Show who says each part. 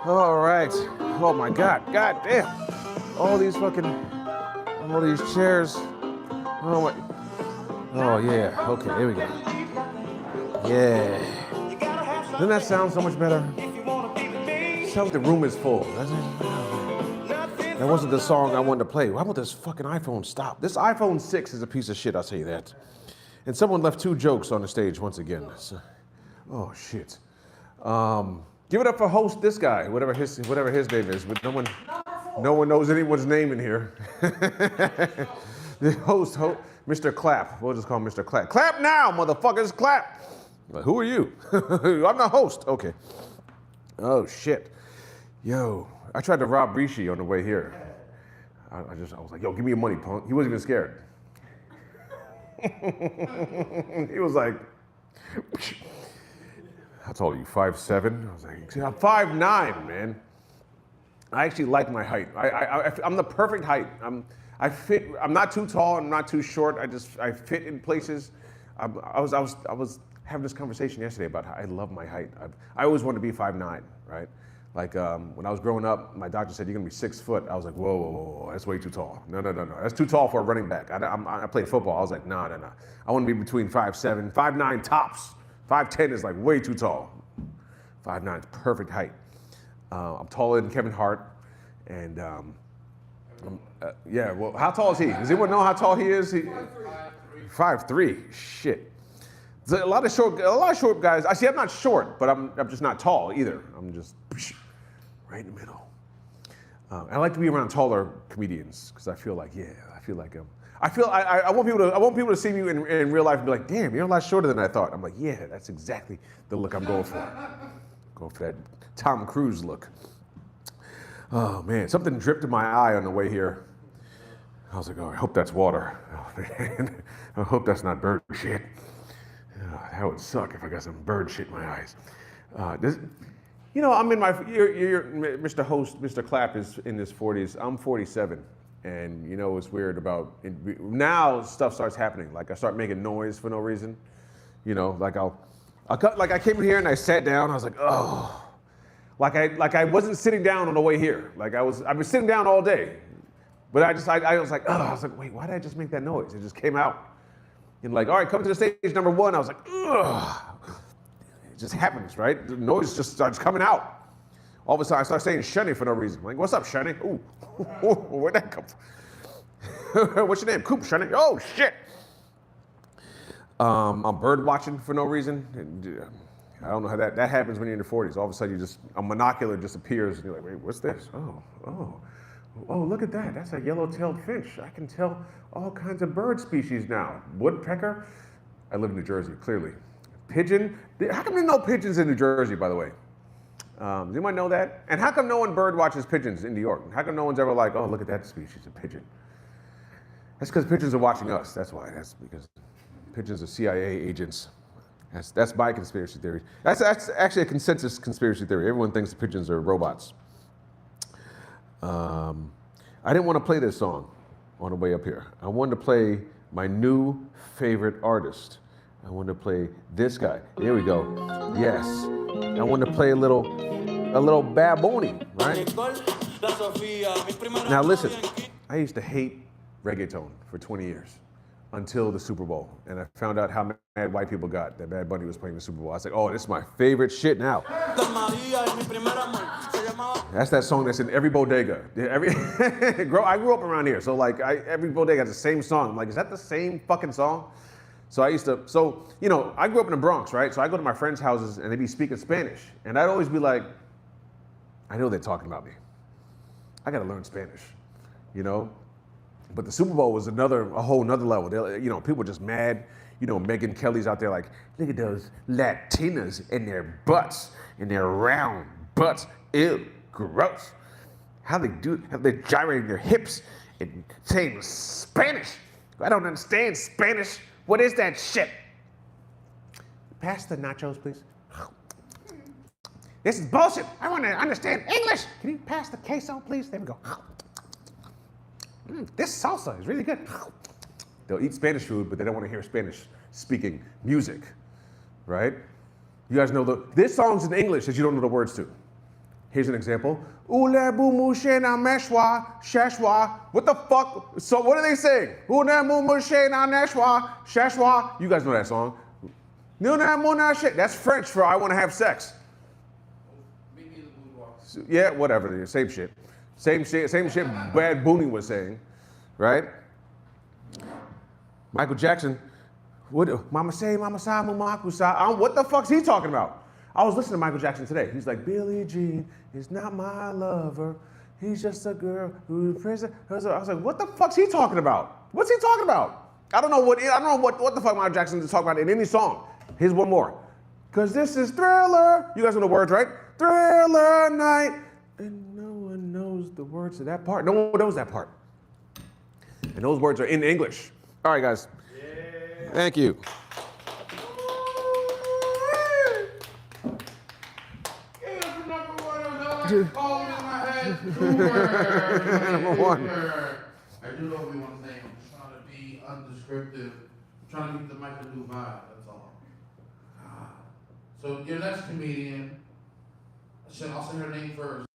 Speaker 1: All right. Oh my God. God damn. All these chairs. Oh my. Oh yeah. Okay, here we go. Yeah. Doesn't that sound so much better? Sounds like the room is full. That wasn't the song I wanted to play. Why won't this fucking iPhone stop? This iPhone 6 is a piece of shit, I'll tell you that. And someone left 2 jokes on the stage once again. So, oh shit. Give it up for host this guy, whatever his name is. But no one knows anyone's name in here. The host, Mr. Clap. We'll just call him Mr. Clap. Clap now, motherfuckers, clap. Like, who are you? I'm the host. Okay. Oh shit. Yo, I tried to rob Rishi on the way here. I was like, yo, give me your money, punk. He wasn't even scared. He was like, how tall are you, 5'7"? I was like, I'm 5'9", man. I actually like my height. I'm the perfect height. I'm not too tall, I'm not too short. I fit in places. I was having this conversation yesterday about how I love my height. I always wanted to be 5'9", right? Like when I was growing up, my doctor said, you're gonna be 6 foot. I was like, whoa, that's way too tall. No. That's too tall for a running back. I played football. I was like, no. I want to be between 5'7", 5'9" tops. 5'10" is like way too tall. 5'9" is perfect height. I'm taller than Kevin Hart. And yeah, well, how tall is he? Does anyone know how tall he is? 5'3". Shit. There's a lot of short guys. I see. I'm not short, but I'm just not tall either. I'm just right in the middle. I like to be around taller comedians because I feel like I want people to see me in real life and be like, damn, you're a lot shorter than I thought. I'm like, yeah, that's exactly the look I'm going for. Going for that Tom Cruise look. Oh man, something dripped in my eye on the way here. I was like, oh, I hope that's water. Oh man, I hope that's not bird shit. That would suck if I got some bird shit in my eyes. I'm in my, Mr. Host, Mr. Clapp is in his 40s. I'm 47. And it's weird about, now stuff starts happening. Like I start making noise for no reason. Like I came in here and I sat down. I was like, oh. Like I wasn't sitting down on the way here. I've been sitting down all day. But I was like, oh, I was like, wait, why did I just make that noise? It just came out. And like, all right, come to the stage number 1. I was like, ugh. It just happens, right? The noise just starts coming out. All of a sudden, I start saying Shunny for no reason. I'm like, what's up, Shunny? Ooh, where'd that come from? What's your name? Coop, Shunny. Oh, shit. I'm bird watching for no reason. And, I don't know how that happens when you're in your 40s. All of a sudden, a monocular just appears, and you're like, wait, what's this? Oh, look at that. That's a yellow-tailed finch. I can tell all kinds of bird species now. Woodpecker. I live in New Jersey, clearly. Pigeon. How come there's no pigeons in New Jersey, by the way? Does anyone know that? And how come no one bird watches pigeons in New York? How come no one's ever like, oh, look at that species of pigeon? That's because pigeons are watching us. That's why. That's because pigeons are CIA agents. That's my conspiracy theory. That's actually a consensus conspiracy theory. Everyone thinks the pigeons are robots. I didn't want to play this song on the way up here. I wanted to play my new favorite artist. I wanted to play this guy. Here we go. Yes. I wanted to play a little Bad Bunny, right? Now listen, I used to hate reggaeton for 20 years until the Super Bowl. And I found out how mad white people got that Bad Bunny was playing the Super Bowl. I was like, oh, this is my favorite shit now. That's that song that's in every bodega. I grew up around here, so like every bodega has the same song. I'm like, is that the same fucking song? So I grew up in the Bronx, right? So I go to my friends' houses and they be speaking Spanish. And I'd always be like, I know they're talking about me. I gotta learn Spanish, But the Super Bowl was a whole nother level. People were just mad. Megyn Kelly's out there like, look at those Latinas and their butts and their round butts. Ew, gross. How they gyrating their hips and saying Spanish. I don't understand Spanish. What is that shit? Pass the nachos, please. This is bullshit. I want to understand English. Can you pass the queso, please? There we go. This salsa is really good. They'll eat Spanish food, but they don't want to hear Spanish speaking music, right? You guys know this song's in English that you don't know the words to. Here's an example. Ule bumu shena meshwa shashwa. What the fuck? So what are they saying? Ule bumu shena neshwa shashwa. You guys know that song. That's French for I want to have sex. Yeah, whatever. Same shit. Same shit. Bad Booney was saying, right? Michael Jackson. What? Mama say, mama sa, mama akusa. What the fuck's he talking about? I was listening to Michael Jackson today. He's like, Billie Jean is not my lover. He's just a girl who prays. I was like, what the fuck's he talking about? What's he talking about? I don't know what the fuck Michael Jackson is talking about in any song. Here's one more. Cause this is Thriller. You guys know the words, right? Thriller night. And no one knows the words to that part. No one knows that part. And those words are in English. All right, guys. Yeah. Thank you.
Speaker 2: Number one. I do know what we want to say. I'm just trying to be undescriptive. I'm trying to keep the Michael New vibe, that's all. So your next comedian, I'll say her name first.